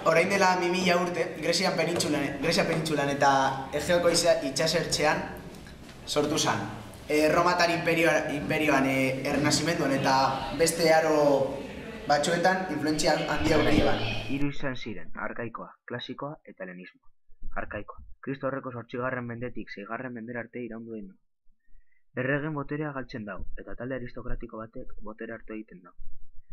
Orain dela 2000 urte, Gresia penintsulan eta Egeoko itsasertzean sortu zen. Romatar imperioan ernazimenduan eta beste aro batzuetan influentzia handia urtean. Hiru izan ziren, arkaikoa, klasikoa eta helenismoa. Arkaikoa, Kristo aurreko 8. mendetik 6. mendera arte iraundu egin du. Erregen boterea galtzen dau, eta talde aristokratiko batek botere hartu egiten dau.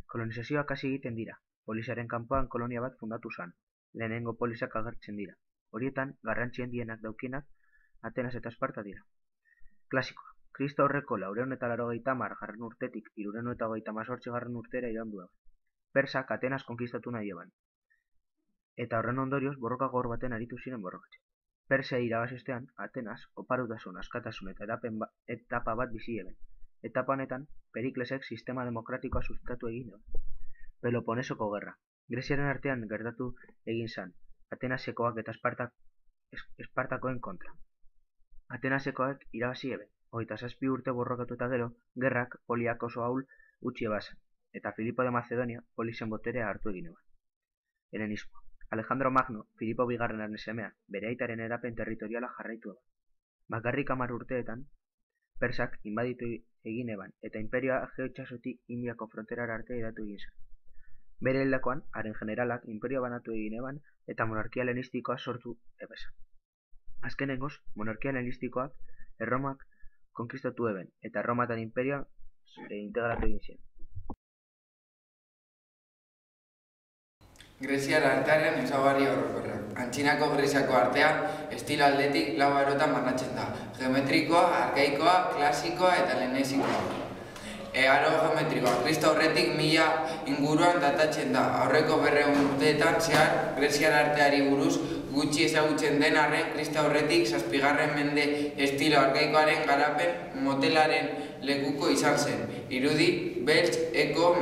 Kolonizazioak hasi egiten dira. Polisaren kanpoan kolonia bat fundatu zen. Lehenengo polisak agertzen dira. Horietan, garrantzi handienak daukienak, Atenas eta Esparta dira. Klasikoa, Kristo aurreko 480 urtetik 328 urtera iraundu da. Persak Atenas konkistatu nahi eban. Eta horren ondorioz borroka gogor baten aritu ziren borrokatzen. Persia irabazistean, Atenas oparutasun, askatasun eta etapa bat bizi eben. Etapa honetan, Periklesek sistema demokratikoa sustatu egin du. Peloponesoko gerra. Greziaren artean gertatu egin zen, Atenasekoak eta Espartakoen kontra. Atenasekoak irabazi eben. 27 urte borrokatu eta gero, gerrak poliak oso ahul utzi ebazen, eta Filipo de Macedonia polisen boterea hartu egin eban. Helenismo. Alejandro Magno, Filipo bigarrenaren semea, bere aitaren erapen territoriala jarraitu eban. Bakarrik 10 urteetan, Persak inbaditu egin eban, eta imperioa Egeo itsasotik Indiako fronterara arte hedatu egin zen. Bere hildakoan, haren generalak imperio banatu egin eban, eta monarkia helenistikoa sortu ebezan. Azkenengoz, monarkia helenistikoak Erromak konkistatu eben, eta Erromatar imperioa integratu egin ziren. Greziar artearen ezaugarri orokorrak. Antzinako Greziako artean, estilo aldetik 4 arotan banatzen da. Geometrikoa, arkaikoa, klasikoa eta helenisikoa. Aro geometrikoa, Kristo aurretik 1000 inguruan datatzen da. Aurreko 200 urteetan zehar, Greziar arteari buruz gutxi ezagutzen den arren, Kristo aurretik 7. mende estilo arkaikoaren garapen motelaren lekuko izan zen. Irudi, beltz, eko,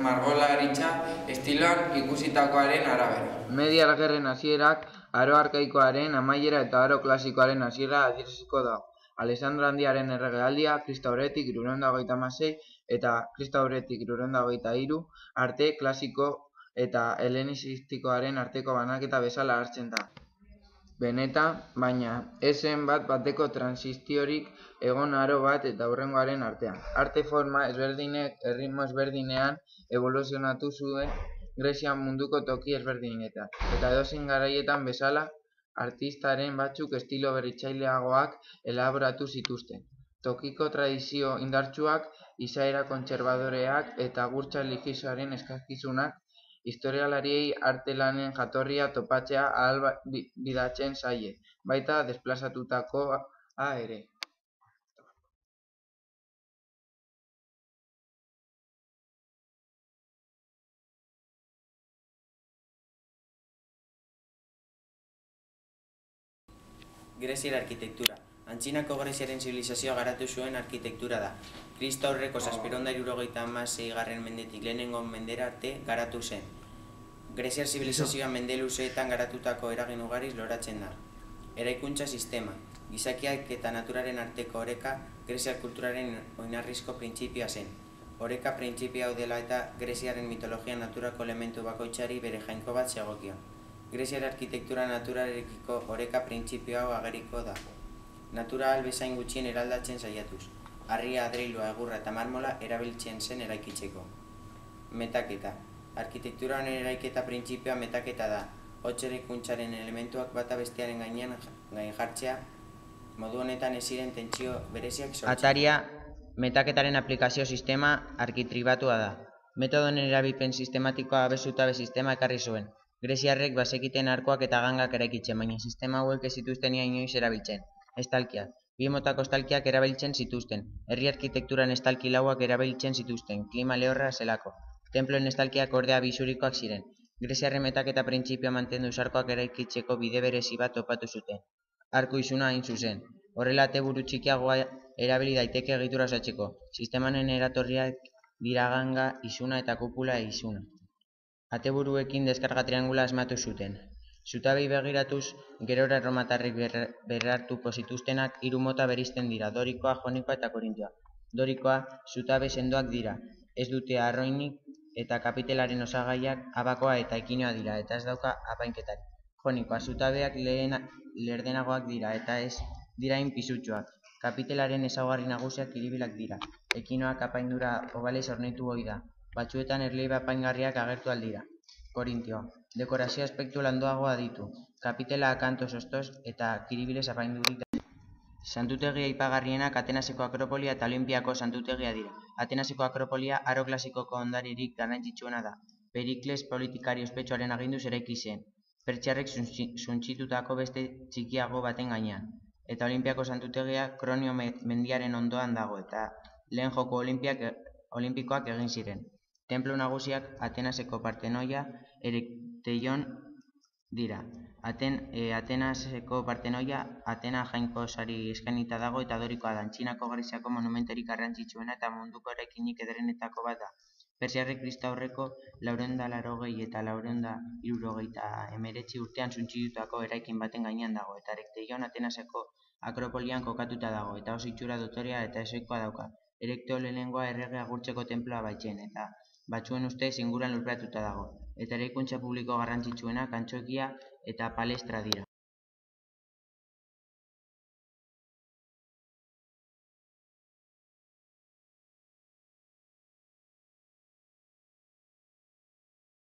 margolaritza estiloan ikusitakoaren arabera. Medial-gerren hasierak aro arkaikoaren amaiera eta aro klasikoaren hasiera adieraziko da. Alexandro Handiaren erregealdia, Kristo aurretik 326 eta Kristo aurretik 323 arte klasiko eta helenistikoaren arteko banaketa bezala hartzen da. Benetan, baina, esen bateko transiziorik egon aro bat eta hurrengoaren artean. Arte forma ezberdinek erritmo ezberdinean evoluzionatu zuen Grezian munduko toki ezberdinetan. Eta edozein garaietan bezala, artistaren batzuk estilo berritzaileagoak elaboratu zituzten. Tokiko tradizio indartsuak, izaera kontserbadoreak eta gurtza religiosoaren eskakizunak historialariei arte lanen jatorria topatzea ahal bidatzen zaie, baita desplazatutakoa ere. Greziar arkitektura. Antzinako Greziaren zibilizazioa garatu zuen arkitektura da. Kristo aurreko 776. mendetik lehenengo mendera arte garatu zen. Greziar zibilizazioa mende luzeetan garatutako eragin ugariz loratzen da. Eraikuntza sistema. Gizakiak eta naturaren arteko oreka Greziar kulturaren oinarrizko printzipioa zen. Oreka printzipioa hau dela eta Greziaren mitologian naturako elementu bakoitzari bere jainko bat zegokio. Greziar arkitektura naturarekiko oreka printzipio hau ageriko da. Natura bezain gutxien eraldatzen saiatuz. Harria, adreilua, egurra eta marmola erabiltzen zen eraikitzeko. Metaketa. Arkitektura honen eraiketa printzipioa metaketa da. Hots eraikuntzaren elementuak bata bestearen gain jartzea, modu honetan ez ziren tentsio bereziak sortzen. Ataria, metaketaren aplikazio sistema arkitribatua da. Metodoen erabilpen sistematikoa abezutabe sistema ekarri zuen. Greziarrek bazekiten arkoak eta gangak eraikitzen, baina sistema hauek ez zituzten inoiz erabiltzen. Estalkiak. Bi motako estalkiak erabiltzen zituzten. Herri arkitekturan estalki lauak erabiltzen zituzten, klima lehorra zelako. Tenploen estalkiak ordea bisurikoak ziren. Greziarren metaketa printzipioa mantendu arkoak eraikitzeko bide berezi bat topatu zuten. Arku izuna hain zuzen. Horrela ateburu txikiagoa erabili daiteke egitura osatzeko. Sistemanen eratorriak dira ganga izuna eta kupula izuna. Ateburuekin deskarga triangula asmatu zuten. Zutabei begiratuz, gerora erromatarrik berrartuko zituztenak 3 mota berizten dira, dorikoa, jonikoa eta korintioa. Dorikoa, zutabe sendoak dira, ez dute arroinik eta kapitelaren osagaiak abakoa eta ekinoa dira, eta ez dauka apainketarik. Jonikoa, zutabeak lerdenagoak dira, eta ez dira pisutsuak. Kapitelaren ezaugarri nagusiak kiribilak dira. Ekinoak apaindura obalez hornitu ohi da. Batzuetan erliebe apaingarriak agertu aldira. Korintioa. Dekorazio aspektu landuagoa ditu. Kapitela kantoz ostoz eta kiribilez apaindurik da. Santutegi aipagarrienak Atenaseko Akropolia eta Olinpiako santutegia dira. Atenaseko Akropolia aro klasikoko ondaririk garrantzitsuena da. Perikles politikari ospetsuaren aginduz eraiki zen. Pertsiarrek suntsitutako beste txikiago baten gainean. Eta Olinpiako santutegia Kronio mendiaren ondoan dago eta lehen joko olimpikoak egin ziren. Tenplu nagusiak Atenaseko Partenoia Erekteion dira. Atenaseko Partenoia Atena jainkosari eskainita dago eta dorikoa da. Antzinako Greziako monumenturik garrantzitsuena eta munduko eraikinik ederrenetako bat da. Pertsiarrek Kristaurreko 480 eta 479 urtean suntsitutako eraikin baten gainean dago, eta Erekteion Atenaseko Akropolian kokatuta dago, eta oso itxura dotorea eta ezohikoa dauka. Erekteo lehenengoa errege agurtzeko tenplua baitzen, eta batzuen ustez inguruan lurperatuta dago, eta eraikuntza publiko garrantzitsuenak antzokia eta palestra dira.